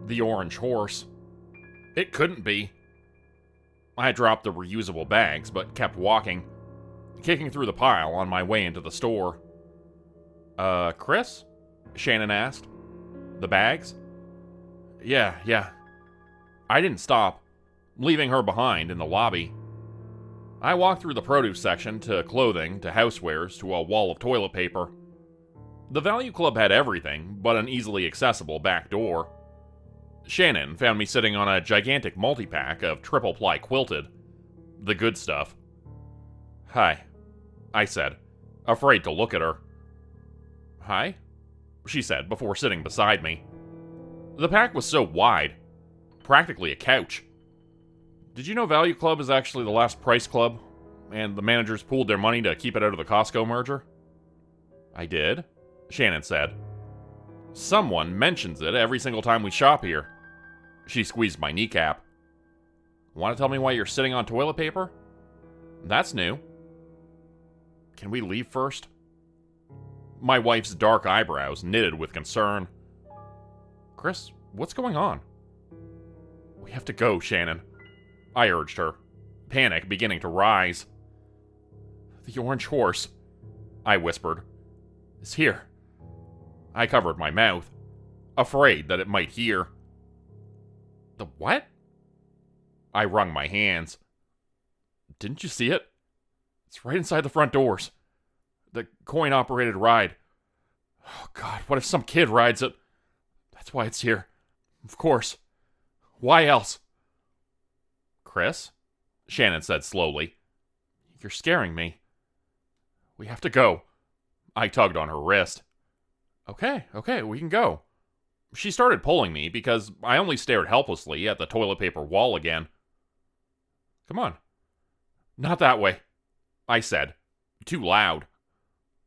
The orange horse. It couldn't be. I dropped the reusable bags, but kept walking, kicking through the pile on my way into the store. Chris? Shannon asked. The bags? Yeah. I didn't stop, leaving her behind in the lobby. I walked through the produce section to clothing to housewares to a wall of toilet paper. The Value Club had everything but an easily accessible back door. Shannon found me sitting on a gigantic multi-pack of triple-ply quilted. The good stuff. Hi, I said, afraid to look at her. Hi, she said before sitting beside me. The pack was so wide, practically a couch. Did you know Value Club is actually the last price club, and the managers pooled their money to keep it out of the Costco merger? I did, Shannon said. Someone mentions it every single time we shop here. She squeezed my kneecap. Want to tell me why you're sitting on toilet paper? That's new. Can we leave first? My wife's dark eyebrows knitted with concern. Chris, what's going on? We have to go, Shannon, I urged her, panic beginning to rise. The orange horse, I whispered, is here. I covered my mouth, afraid that it might hear. The what? I wrung my hands. Didn't you see it? It's right inside the front doors. The coin-operated ride. Oh, God, what if some kid rides it? That's why it's here. Of course. Why else? Chris? Shannon said slowly. You're scaring me. We have to go. I tugged on her wrist. Okay, we can go. She started pulling me because I only stared helplessly at the toilet paper wall again. Come on. Not that way, I said, too loud.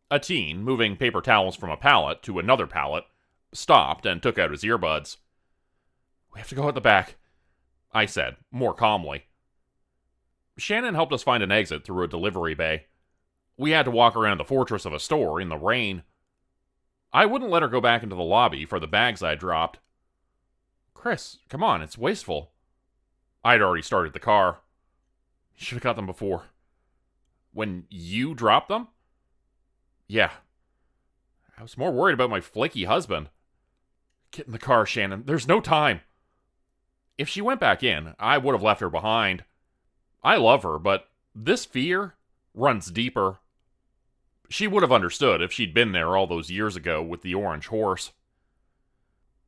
A teen, moving paper towels from a pallet to another pallet, stopped and took out his earbuds. We have to go at the back, I said, more calmly. Shannon helped us find an exit through a delivery bay. We had to walk around the fortress of a store in the rain. I wouldn't let her go back into the lobby for the bags I dropped. Chris, come on, it's wasteful. I'd already started the car. You should have got them before. When you dropped them? Yeah. I was more worried about my flaky husband. Get in the car, Shannon. There's no time. If she went back in, I would have left her behind. I love her, but this fear runs deeper. She would have understood if she'd been there all those years ago with the orange horse.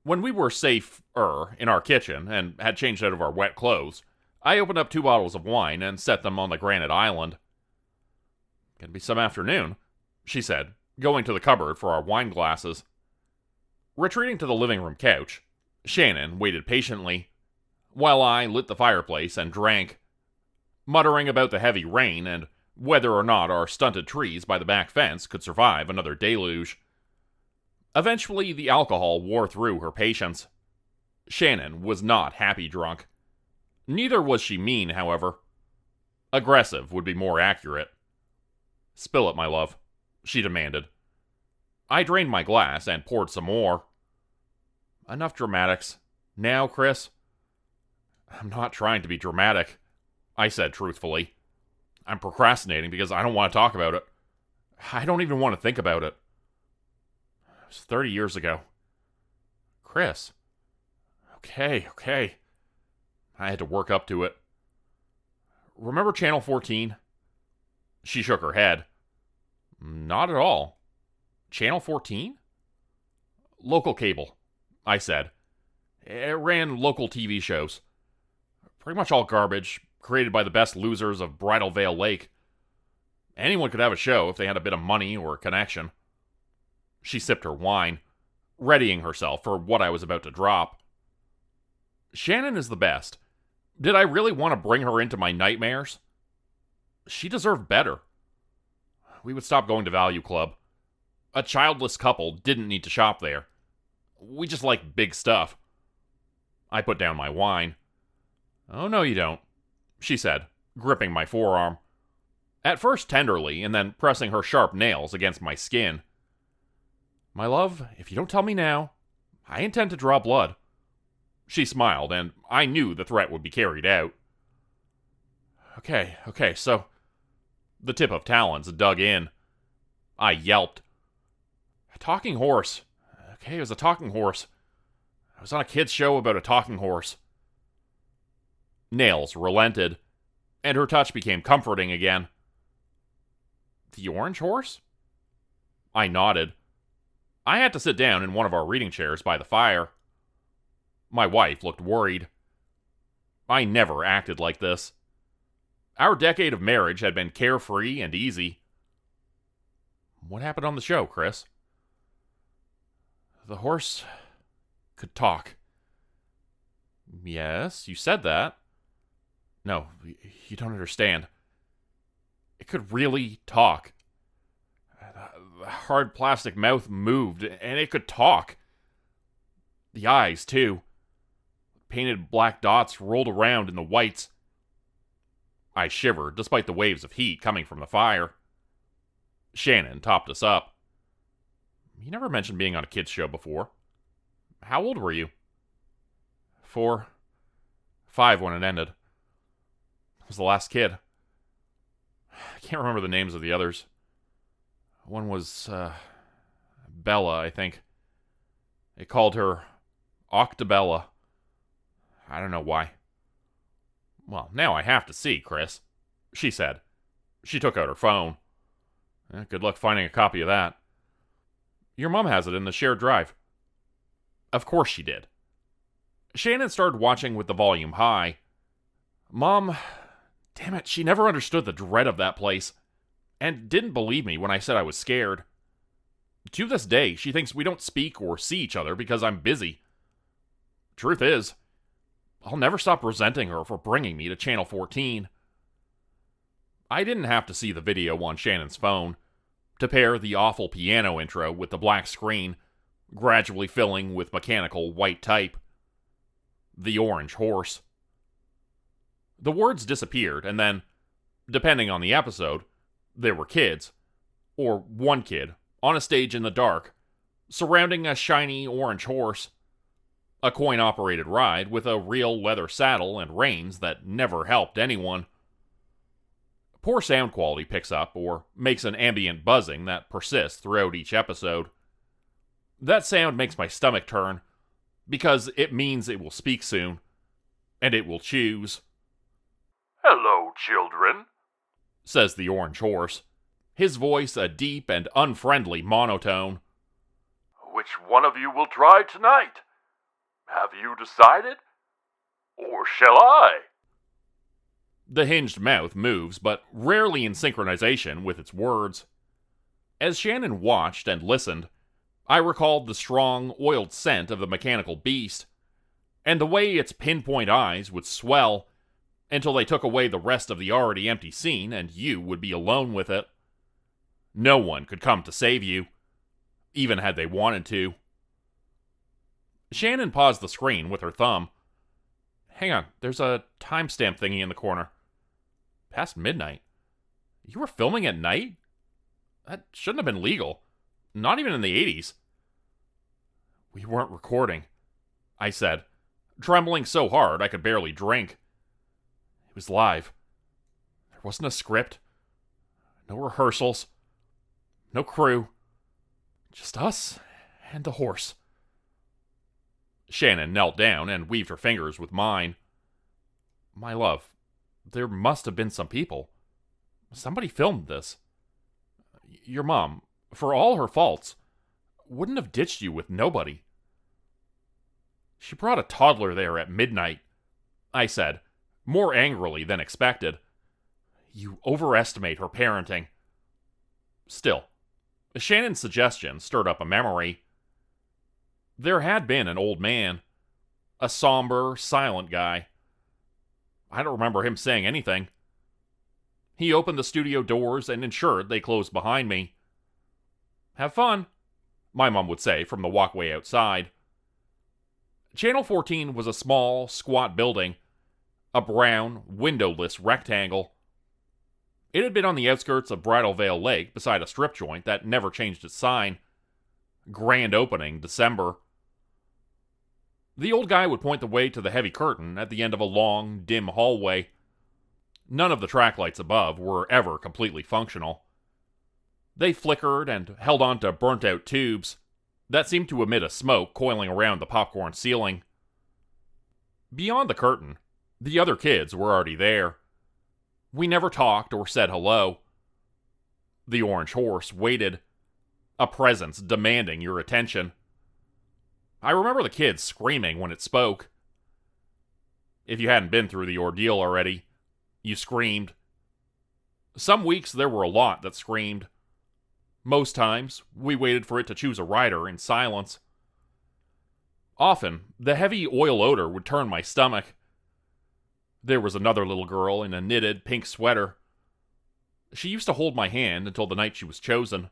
When we were safer in our kitchen and had changed out of our wet clothes, I opened up 2 bottles of wine and set them on the granite island. Gonna be some afternoon, she said, going to the cupboard for our wine glasses. Retreating to the living room couch, Shannon waited patiently, while I lit the fireplace and drank, muttering about the heavy rain and whether or not our stunted trees by the back fence could survive another deluge. Eventually, the alcohol wore through her patience. Shannon was not happy drunk. Neither was she mean, however. Aggressive would be more accurate. Spill it, my love, she demanded. I drained my glass and poured some more. Enough dramatics. Now, Chris? I'm not trying to be dramatic, I said truthfully. I'm procrastinating because I don't want to talk about it. I don't even want to think about it. It was 30 years ago. Chris. Okay. I had to work up to it. Remember Channel 14? She shook her head. Not at all. Channel 14? Local cable, I said. It ran local TV shows. Pretty much all garbage, created by the best losers of Bridal Veil Lake. Anyone could have a show if they had a bit of money or connection. She sipped her wine, readying herself for what I was about to drop. Shannon is the best. Did I really want to bring her into my nightmares? She deserved better. We would stop going to Value Club. A childless couple didn't need to shop there. We just like big stuff. I put down my wine. Oh, no, you don't, she said, gripping my forearm. At first tenderly, and then pressing her sharp nails against my skin. My love, if you don't tell me now, I intend to draw blood. She smiled, and I knew the threat would be carried out. Okay, so the tip of talons dug in. I yelped. A talking horse. Okay, it was a talking horse. I was on a kid's show about a talking horse. Nails relented, and her touch became comforting again. The orange horse? I nodded. I had to sit down in one of our reading chairs by the fire. My wife looked worried. I never acted like this. Our decade of marriage had been carefree and easy. What happened on the show, Chris? The horse could talk. Yes, you said that. No, you don't understand. It could really talk. The hard plastic mouth moved, and it could talk. The eyes, too. Painted black dots rolled around in the whites. I shivered, despite the waves of heat coming from the fire. Shannon topped us up. You never mentioned being on a kid's show before. How old were you? 4. 5 when it ended. I was the last kid. I can't remember the names of the others. One was, Bella, I think. They called her Octabella. I don't know why. Well, now I have to see, Chris, she said. She took out her phone. Good luck finding a copy of that. Your mom has it in the shared drive. Of course she did. Shannon started watching with the volume high. Mom, damn it, she never understood the dread of that place, and didn't believe me when I said I was scared. To this day, she thinks we don't speak or see each other because I'm busy. Truth is, I'll never stop resenting her for bringing me to Channel 14. I didn't have to see the video on Shannon's phone to pair the awful piano intro with the black screen, gradually filling with mechanical white type. The orange horse. The words disappeared, and then, depending on the episode, there were kids, or one kid, on a stage in the dark, surrounding a shiny orange horse. A coin-operated ride with a real leather saddle and reins that never helped anyone. Poor sound quality picks up or makes an ambient buzzing that persists throughout each episode. That sound makes my stomach turn, because it means it will speak soon, and it will choose. Hello, children, says the orange horse, his voice a deep and unfriendly monotone. Which one of you will try tonight? Have you decided? Or shall I? The hinged mouth moves, but rarely in synchronization with its words. As Shannon watched and listened, I recalled the strong, oiled scent of the mechanical beast, and the way its pinpoint eyes would swell until they took away the rest of the already empty scene and you would be alone with it. No one could come to save you, even had they wanted to. Shannon paused the screen with her thumb. Hang on, there's a timestamp thingy in the corner. Past midnight. You were filming at night? That shouldn't have been legal. Not even in the 80s. We weren't recording, I said, trembling so hard I could barely drink. It was live. There wasn't a script. No rehearsals. No crew. Just us and the horse. Shannon knelt down and weaved her fingers with mine. My love, there must have been some people. Somebody filmed this. Your mom, for all her faults, wouldn't have ditched you with nobody. She brought a toddler there at midnight, I said, more angrily than expected. You overestimate her parenting. Still, Shannon's suggestion stirred up a memory. There had been an old man. A somber, silent guy. I don't remember him saying anything. He opened the studio doors and ensured they closed behind me. Have fun, my mom would say from the walkway outside. Channel 14 was a small, squat building, a brown, windowless rectangle. It had been on the outskirts of Bridal Veil Lake beside a strip joint that never changed its sign. Grand opening, December. The old guy would point the way to the heavy curtain at the end of a long, dim hallway. None of the track lights above were ever completely functional. They flickered and held onto burnt-out tubes that seemed to emit a smoke coiling around the popcorn ceiling. Beyond the curtain, the other kids were already there. We never talked or said hello. The orange horse waited, a presence demanding your attention. I remember the kids screaming when it spoke. If you hadn't been through the ordeal already, you screamed. Some weeks there were a lot that screamed. Most times, we waited for it to choose a rider in silence. Often, the heavy oil odor would turn my stomach. There was another little girl in a knitted pink sweater. She used to hold my hand until the night she was chosen.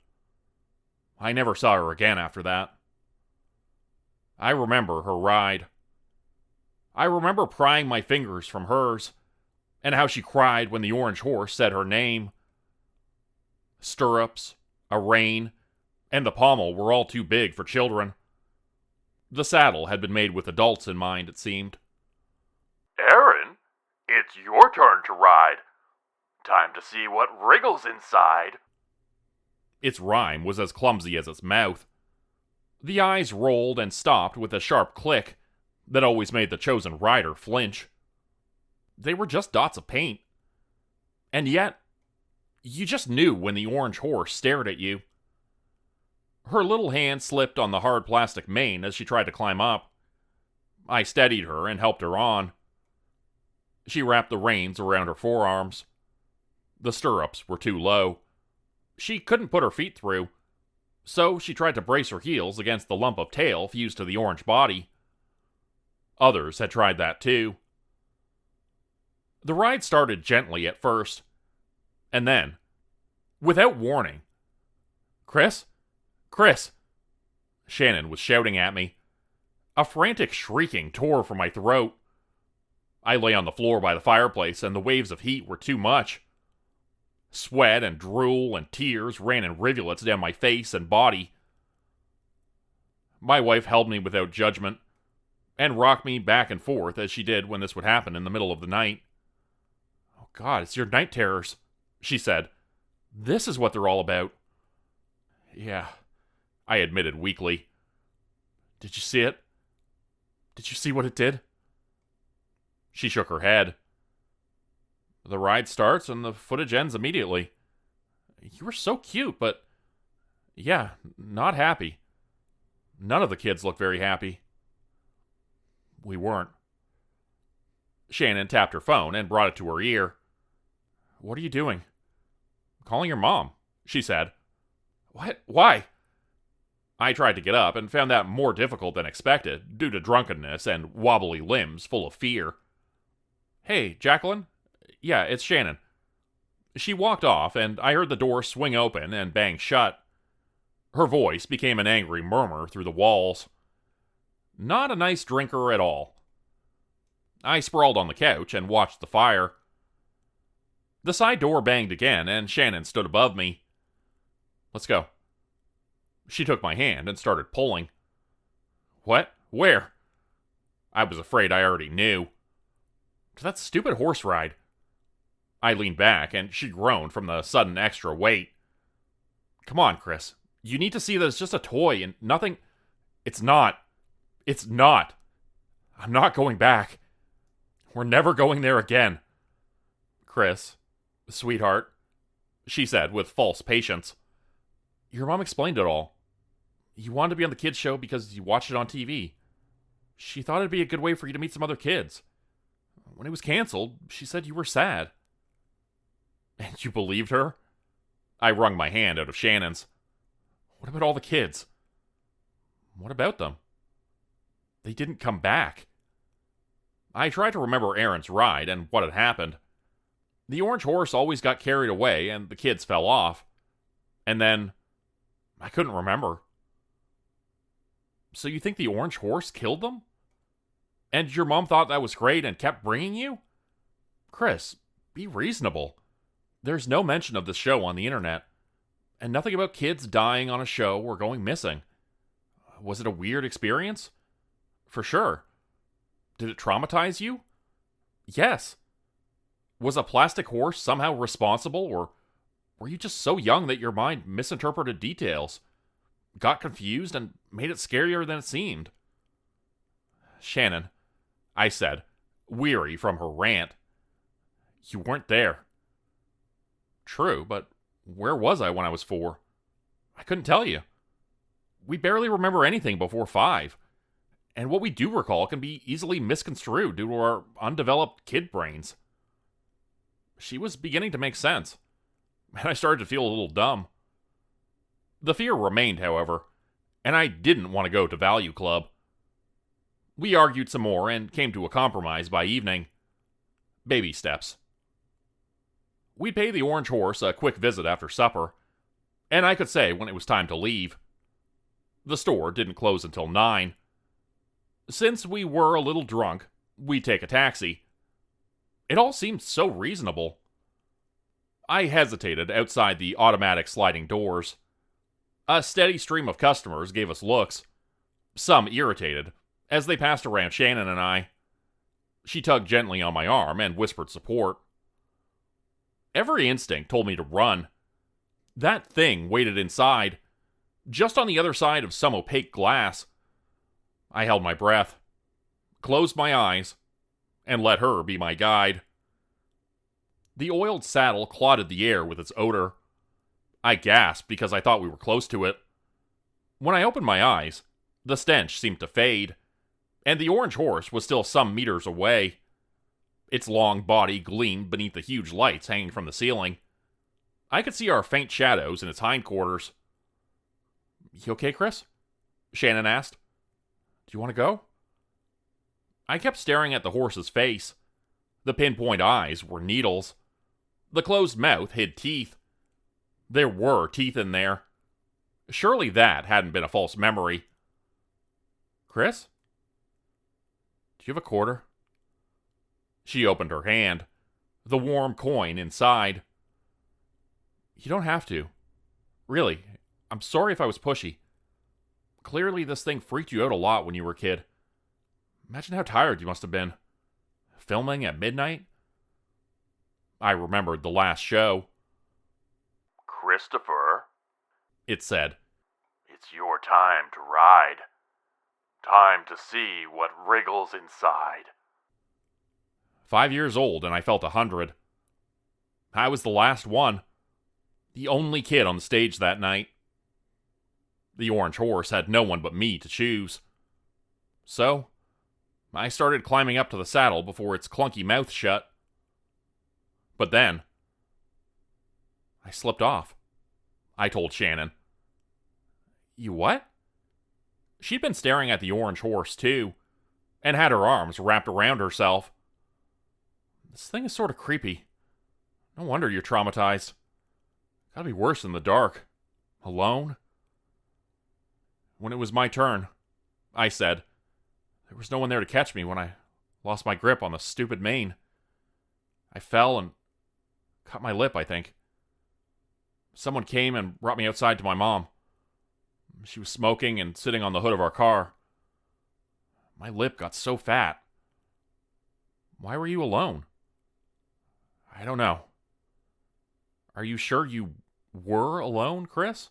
I never saw her again after that. I remember her ride. I remember prying my fingers from hers, and how she cried when the orange horse said her name. Stirrups, a rein, and the pommel were all too big for children. The saddle had been made with adults in mind, it seemed. Aaron, it's your turn to ride. Time to see what wriggles inside. Its rhyme was as clumsy as its mouth. The eyes rolled and stopped with a sharp click that always made the chosen rider flinch. They were just dots of paint. And yet, you just knew when the orange horse stared at you. Her little hand slipped on the hard plastic mane as she tried to climb up. I steadied her and helped her on. She wrapped the reins around her forearms. The stirrups were too low. She couldn't put her feet through, so she tried to brace her heels against the lump of tail fused to the orange body. Others had tried that too. The ride started gently at first, and then, without warning, Chris? Chris! Shannon was shouting at me. A frantic shrieking tore from my throat. I lay on the floor by the fireplace, and the waves of heat were too much. Sweat and drool and tears ran in rivulets down my face and body. My wife held me without judgment, and rocked me back and forth as she did when this would happen in the middle of the night. "Oh God, it's your night terrors," she said. "This is what they're all about." "Yeah," I admitted weakly. "Did you see it? Did you see what it did?" She shook her head. "The ride starts and the footage ends immediately. You were so cute, but yeah, not happy. None of the kids looked very happy." We weren't. Shannon tapped her phone and brought it to her ear. "What are you doing?" "Calling your mom," she said. "What? Why?" I tried to get up and found that more difficult than expected due to drunkenness and wobbly limbs full of fear. "Hey, Jacqueline? Yeah, it's Shannon." She walked off, and I heard the door swing open and bang shut. Her voice became an angry murmur through the walls. Not a nice drinker at all. I sprawled on the couch and watched the fire. The side door banged again, and Shannon stood above me. "Let's go." She took my hand and started pulling. "What? Where?" I was afraid I already knew. "To that stupid horse ride." I leaned back, and she groaned from the sudden extra weight. "Come on, Chris. You need to see that it's just a toy and nothing..." "It's not. It's not. I'm not going back. We're never going there again." "Chris, sweetheart," she said with false patience. "Your mom explained it all. You wanted to be on the kids' show because you watched it on TV. She thought it'd be a good way for you to meet some other kids. When it was canceled, she said you were sad." "And you believed her?" I wrung my hand out of Shannon's. "What about all the kids?" "What about them?" "They didn't come back." I tried to remember Aaron's ride and what had happened. The orange horse always got carried away and the kids fell off. And then, I couldn't remember. "So you think the orange horse killed them? And your mom thought that was great and kept bringing you?" "Chris, be reasonable. There's no mention of this show on the internet, and nothing about kids dying on a show or going missing. Was it a weird experience? For sure. Did it traumatize you? Yes. Was a plastic horse somehow responsible, or were you just so young that your mind misinterpreted details, got confused, and made it scarier than it seemed? Shannon, I said, weary from her rant. You weren't there. True, but where was I when I was 4? I couldn't tell you. We barely remember anything before 5. And what we do recall can be easily misconstrued due to our undeveloped kid brains. She was beginning to make sense, and I started to feel a little dumb. The fear remained, however, and I didn't want to go to Value Club. We argued some more and came to a compromise by evening. Baby steps. We'd pay the Orange Horse a quick visit after supper, and I could say when it was time to leave. The store didn't close until 9. Since we were a little drunk, we'd take a taxi. It all seemed so reasonable. I hesitated outside the automatic sliding doors. A steady stream of customers gave us looks, some irritated, as they passed around Shannon and I. She tugged gently on my arm and whispered support. Every instinct told me to run. That thing waited inside, just on the other side of some opaque glass. I held my breath, closed my eyes, and let her be my guide. The oiled saddle clotted the air with its odor. I gasped because I thought we were close to it. When I opened my eyes, the stench seemed to fade, and the Orange Horse was still some meters away. Its long body gleamed beneath the huge lights hanging from the ceiling. I could see our faint shadows in its hindquarters. You okay, Chris? Shannon asked. Do you want to go? I kept staring at the horse's face. The pinpoint eyes were needles. The closed mouth hid teeth. There were teeth in there. Surely that hadn't been a false memory. Chris? Do you have a quarter? She opened her hand, the warm coin inside. You don't have to. Really, I'm sorry if I was pushy. Clearly this thing freaked you out a lot when you were a kid. Imagine how tired you must have been. Filming at midnight? I remembered the last show. Christopher, It said. it's your time to ride. Time to see what wriggles inside. 5 years old and I felt 100. I was the last one. The only kid on the stage that night. The Orange Horse had no one but me to choose. So, I started climbing up to the saddle before its clunky mouth shut. But then, I slipped off. I told Shannon. You what? She'd been staring at the Orange Horse too, and had her arms wrapped around herself. This thing is sort of creepy. No wonder you're traumatized. Gotta be worse in the dark. Alone? When it was my turn, I said, there was no one there to catch me when I lost my grip on the stupid mane. I fell and cut my lip, I think. Someone came and brought me outside to my mom. She was smoking and sitting on the hood of our car. My lip got so fat. Why were you alone? I don't know. Are you sure you were alone, Chris?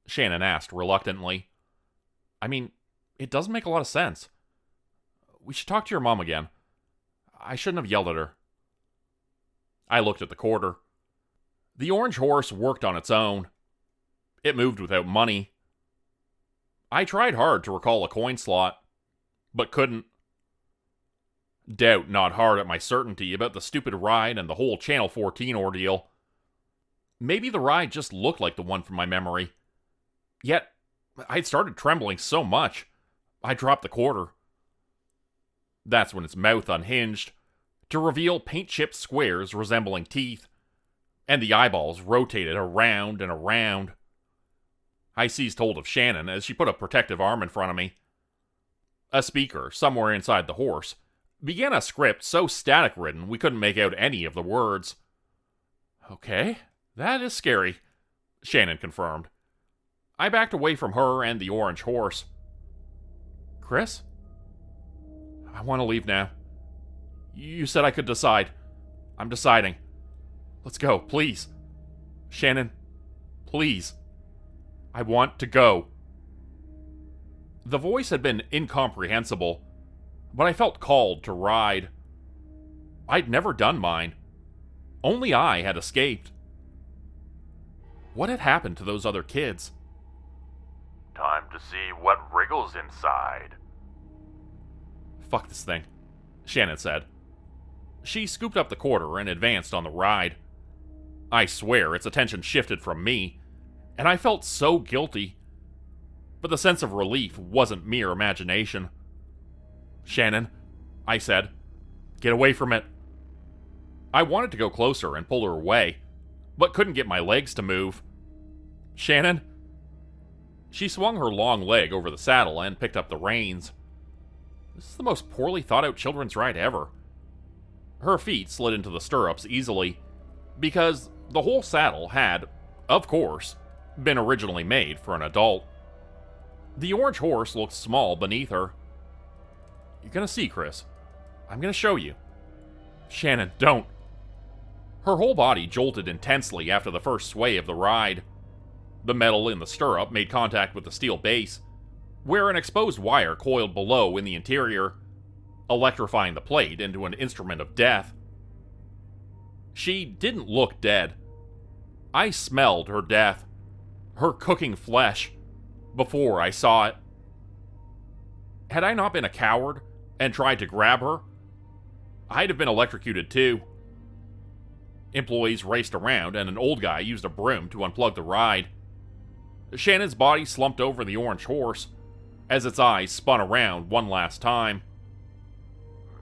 Shannon asked reluctantly. I mean, it doesn't make a lot of sense. We should talk to your mom again. I shouldn't have yelled at her. I looked at the quarter. The Orange Horse worked on its own. It moved without money. I tried hard to recall a coin slot, but couldn't. Doubt gnawed hard at my certainty about the stupid ride and the whole Channel 14 ordeal. Maybe the ride just looked like the one from my memory. Yet, I'd started trembling so much, I dropped the quarter. That's when its mouth unhinged, to reveal paint-chipped squares resembling teeth, and the eyeballs rotated around and around. I seized hold of Shannon as she put a protective arm in front of me. A speaker, somewhere inside the horse, began a script so static-ridden we couldn't make out any of the words. Okay, that is scary, Shannon confirmed. I backed away from her and the Orange Horse. Chris? I want to leave now. You said I could decide. I'm deciding. Let's go, please. Shannon, please. I want to go. The voice had been incomprehensible, but I felt called to ride. I'd never done mine. Only I had escaped. What had happened to those other kids? Time to see what wriggles inside. Fuck this thing, Shannon said. She scooped up the quarter and advanced on the ride. I swear its attention shifted from me, and I felt so guilty. But the sense of relief wasn't mere imagination. Shannon, I said, get away from it. I wanted to go closer and pull her away, but couldn't get my legs to move. Shannon? She swung her long leg over the saddle and picked up the reins. This is the most poorly thought out children's ride ever. Her feet slid into the stirrups easily, because the whole saddle had, of course, been originally made for an adult. The orange horse looked small beneath her. You're gonna see, Chris. I'm gonna show you. Shannon, don't. Her whole body jolted intensely after the first sway of the ride. The metal in the stirrup made contact with the steel base, where an exposed wire coiled below in the interior, electrifying the plate into an instrument of death. She didn't look dead. I smelled her death, her cooking flesh, before I saw it. Had I not been a coward and tried to grab her, I'd have been electrocuted too. Employees raced around, and an old guy used a broom to unplug the ride. Shannon's body slumped over the orange horse, as its eyes spun around one last time.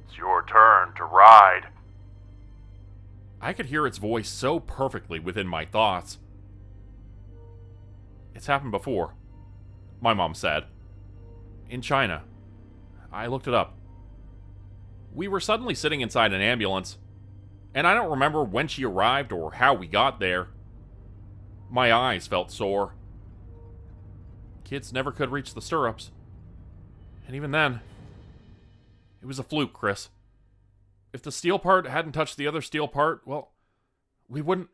It's your turn to ride. I could hear its voice so perfectly within my thoughts. It's happened before, my mom said. In China. I looked it up. We were suddenly sitting inside an ambulance, and I don't remember when she arrived or how we got there. My eyes felt sore. Kids never could reach the stirrups. And even then, it was a fluke, Chris. If the steel part hadn't touched the other steel part, well, we wouldn't...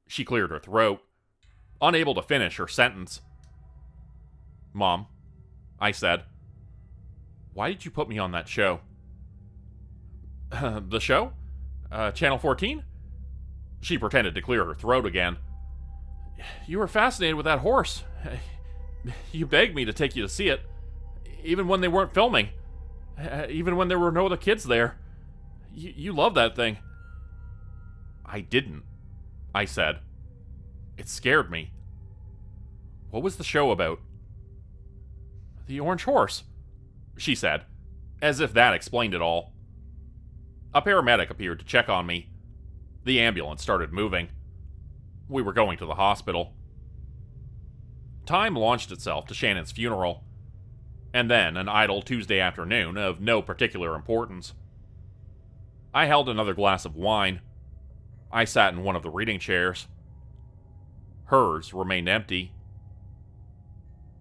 She cleared her throat, unable to finish her sentence. Mom, I said, why did you put me on that show? The show? Channel 14? She pretended to clear her throat again. You were fascinated with that horse. You begged me to take you to see it, even when they weren't filming, even when there were no other kids there. You love that thing. I didn't, I said. It scared me. What was the show about? The orange horse, she said, as if that explained it all. A paramedic appeared to check on me. The ambulance started moving. We were going to the hospital. Time launched itself to Shannon's funeral, and then an idle Tuesday afternoon of no particular importance. I held another glass of wine. I sat in one of the reading chairs. Hers remained empty.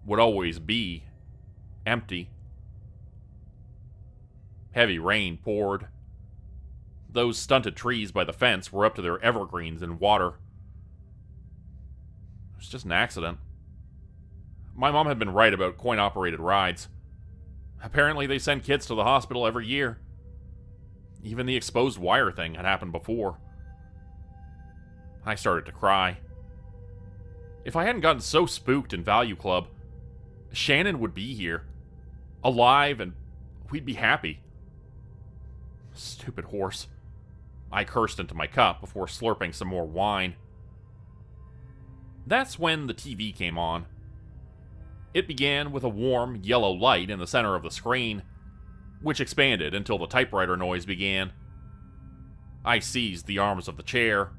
Would always be empty. Heavy rain poured. Those stunted trees by the fence were up to their evergreens in water. It was just an accident. My mom had been right about coin-operated rides. Apparently they send kids to the hospital every year. Even the exposed wire thing had happened before. I started to cry. If I hadn't gotten so spooked in Value Club, Shannon would be here, alive, and we'd be happy. Stupid horse. I cursed into my cup before slurping some more wine. That's when the TV came on. It began with a warm, yellow light in the center of the screen, which expanded until the typewriter noise began. I seized the arms of the chair.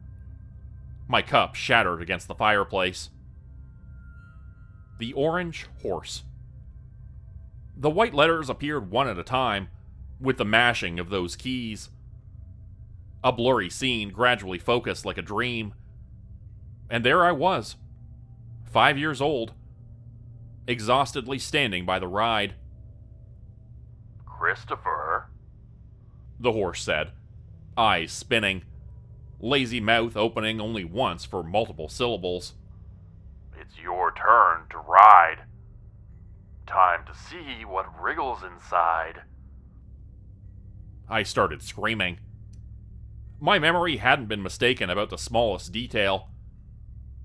My cup shattered against the fireplace. The Orange Horse. The white letters appeared one at a time, with the mashing of those keys. A blurry scene gradually focused like a dream. And there I was, 5 years old, exhaustedly standing by the ride. Christopher, the horse said, eyes spinning, lazy mouth opening only once for multiple syllables. it's your turn to ride. Time to see what wriggles inside. I started screaming. My memory hadn't been mistaken about the smallest detail.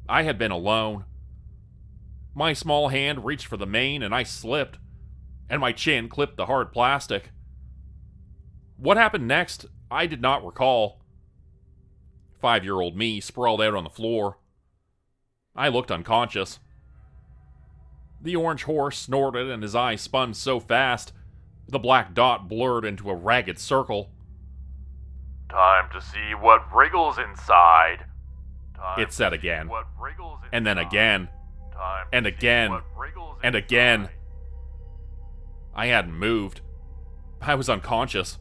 I had been alone. My small hand reached for the mane and I slipped, and my chin clipped the hard plastic. What happened next, I did not recall. 5-year-old me sprawled out on the floor. I looked unconscious. The orange horse snorted and his eyes spun so fast, the black dot blurred into a ragged circle. Time to see what wriggles inside. It said again, and then again, and again, and again. I hadn't moved. I was unconscious.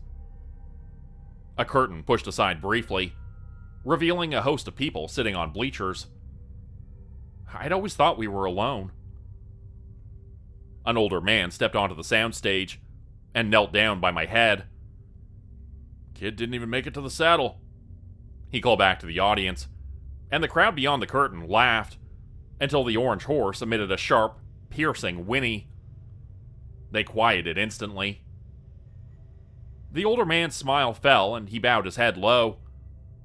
A curtain pushed aside briefly, revealing a host of people sitting on bleachers. I'd always thought we were alone. An older man stepped onto the soundstage and knelt down by my head. Kid didn't even make it to the saddle, he called back to the audience, and the crowd beyond the curtain laughed until the orange horse emitted a sharp, piercing whinny. They quieted instantly. The older man's smile fell and he bowed his head low,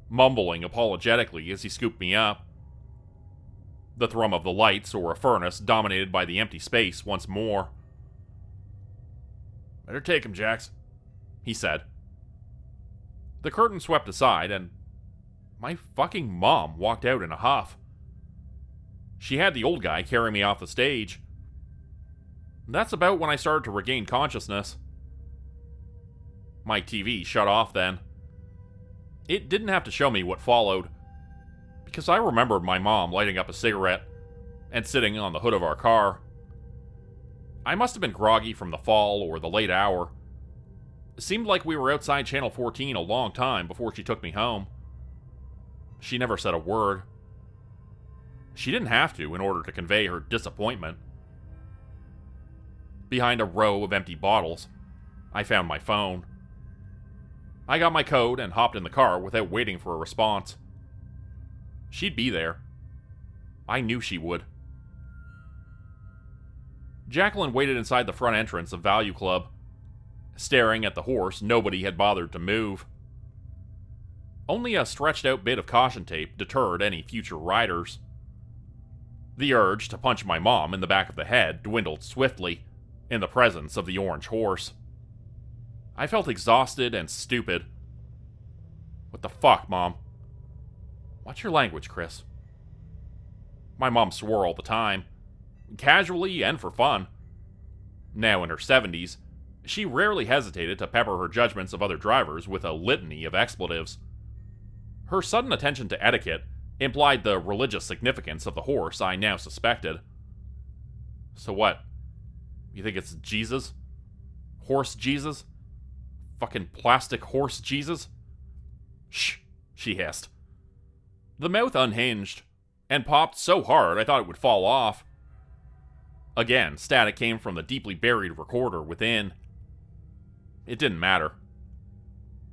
mumbling apologetically as he scooped me up. The thrum of the lights or a furnace dominated by the empty space once more. Better take him, Jax, he said. The curtain swept aside and my fucking mom walked out in a huff. She had the old guy carry me off the stage. That's about when I started to regain consciousness. My TV shut off then. It didn't have to show me what followed, because I remembered my mom lighting up a cigarette and sitting on the hood of our car. I must have been groggy from the fall or the late hour. It seemed like we were outside Channel 14 a long time before she took me home. She never said a word. She didn't have to in order to convey her disappointment. Behind a row of empty bottles, I found my phone. I got my code and hopped in the car without waiting for a response. She'd be there. I knew she would. Jacqueline waited inside the front entrance of Value Club, staring at the horse nobody had bothered to move. Only a stretched out bit of caution tape deterred any future riders. The urge to punch my mom in the back of the head dwindled swiftly in the presence of the orange horse. I felt exhausted and stupid. What the fuck, Mom? Watch your language, Chris. My mom swore all the time, casually and for fun. Now in her 70s, she rarely hesitated to pepper her judgments of other drivers with a litany of expletives. Her sudden attention to etiquette implied the religious significance of the horse I now suspected. So what? You think it's Jesus? Horse Jesus? Fucking plastic horse Jesus? Shh, she hissed. The mouth unhinged, and popped so hard I thought it would fall off. Again, static came from the deeply buried recorder within. It didn't matter.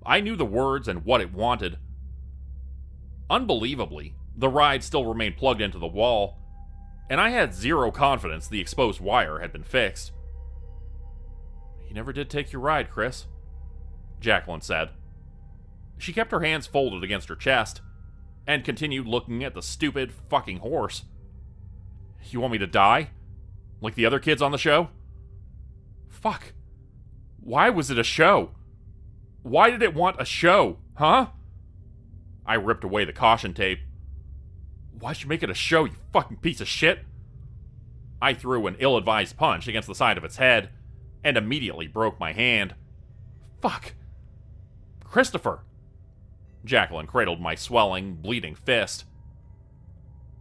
I knew the words and what it wanted. Unbelievably, the ride still remained plugged into the wall, and I had zero confidence the exposed wire had been fixed. You never did take your ride, Chris, Jacqueline said. She kept her hands folded against her chest, and continued looking at the stupid fucking horse. You want me to die? Like the other kids on the show? Fuck. Why was it a show? Why did it want a show, huh? I ripped away the caution tape. Why'd you make it a show, you fucking piece of shit? I threw an ill-advised punch against the side of its head, and immediately broke my hand. Fuck. Christopher. Jacqueline cradled my swelling, bleeding fist.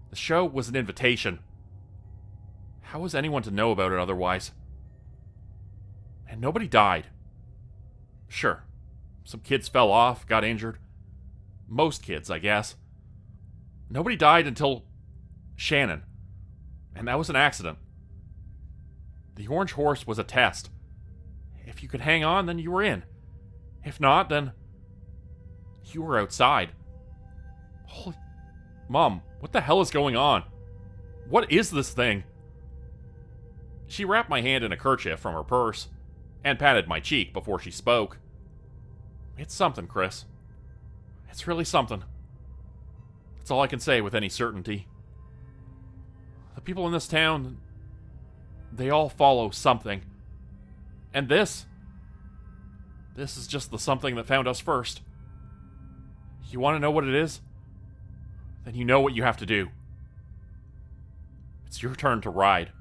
The show was an invitation. How was anyone to know about it otherwise? And nobody died. Sure, some kids fell off, got injured. Most kids, I guess. Nobody died until Shannon. And that was an accident. The orange horse was a test. If If you could hang on, then you were in. If not, then you were outside. Holy... Mom, what the hell is going on? What is this thing? She wrapped my hand in a kerchief from her purse and patted my cheek before she spoke. It's something, Chris. It's really something. That's all I can say with any certainty. The people in this town, they all follow something. And this is just the something that found us first. You want to know what it is? Then you know what you have to do. It's your turn to ride.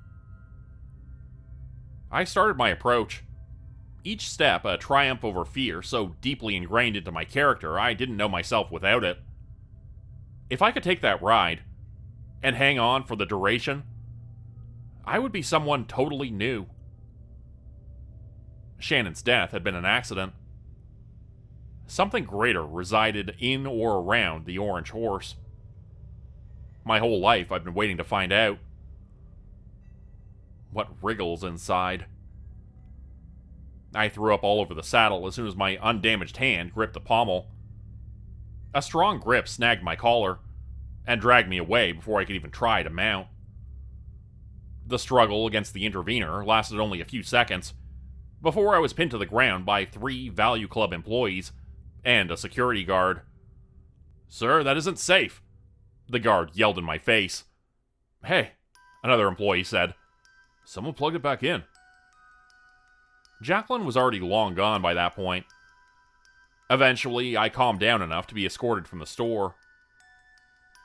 I started my approach. Each step a triumph over fear so deeply ingrained into my character I didn't know myself without it. If I could take that ride and hang on for the duration, I would be someone totally new. Shannon's death had been an accident. Something greater resided in or around the orange horse. My whole life I've been waiting to find out. What wriggles inside? I threw up all over the saddle as soon as my undamaged hand gripped the pommel. A strong grip snagged my collar and dragged me away before I could even try to mount. The struggle against the intervener lasted only a few seconds before I was pinned to the ground by 3 Value Club employees and a security guard. "Sir, that isn't safe," the guard yelled in my face. "Hey," another employee said. "Someone plugged it back in." Jacqueline was already long gone by that point. Eventually, I calmed down enough to be escorted from the store.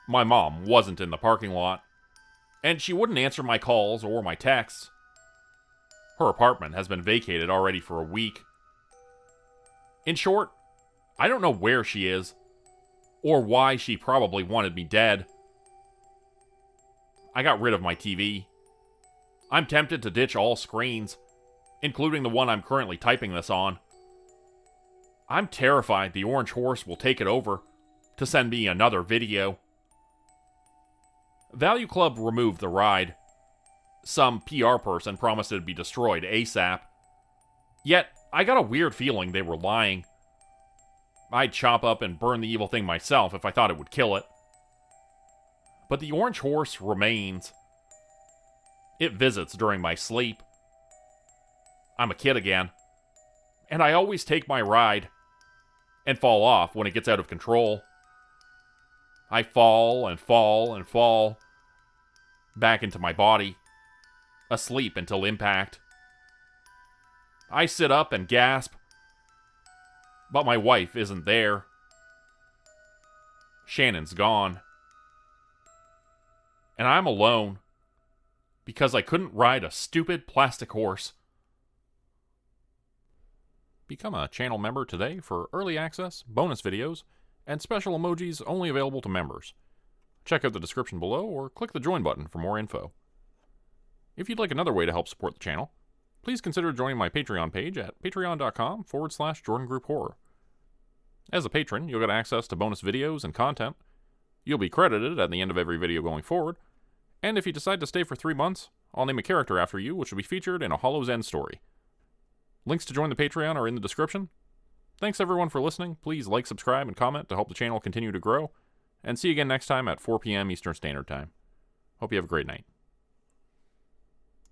My mom wasn't in the parking lot, and she wouldn't answer my calls or my texts. Her apartment has been vacated already for a week. In short, I don't know where she is, or why she probably wanted me dead. I got rid of my TV. I'm tempted to ditch all screens, including the one I'm currently typing this on. I'm terrified the orange horse will take it over to send me another video. Value Club removed the ride. Some PR person promised it'd be destroyed ASAP. Yet, I got a weird feeling they were lying. I'd chop up and burn the evil thing myself if I thought it would kill it. But the orange horse remains. It visits during my sleep. I'm a kid again. And I always take my ride and fall off when it gets out of control. I fall and fall and fall back into my body, asleep until impact. I sit up and gasp, but my wife isn't there. Shannon's gone. And I'm alone because I couldn't ride a stupid plastic horse. Become a channel member today for early access, bonus videos, and special emojis only available to members. Check out the description below or click the join button for more info. If you'd like another way to help support the channel, please consider joining my Patreon page at patreon.com/JordanGroupHorror. As a patron, you'll get access to bonus videos and content. You'll be credited at the end of every video going forward, and if you decide to stay for 3 months, I'll name a character after you which will be featured in a Hollow's End story. Links to join the Patreon are in the description. Thanks everyone for listening. Please like, subscribe, and comment to help the channel continue to grow. And see you again next time at 4 p.m. Eastern Standard Time. Hope you have a great night.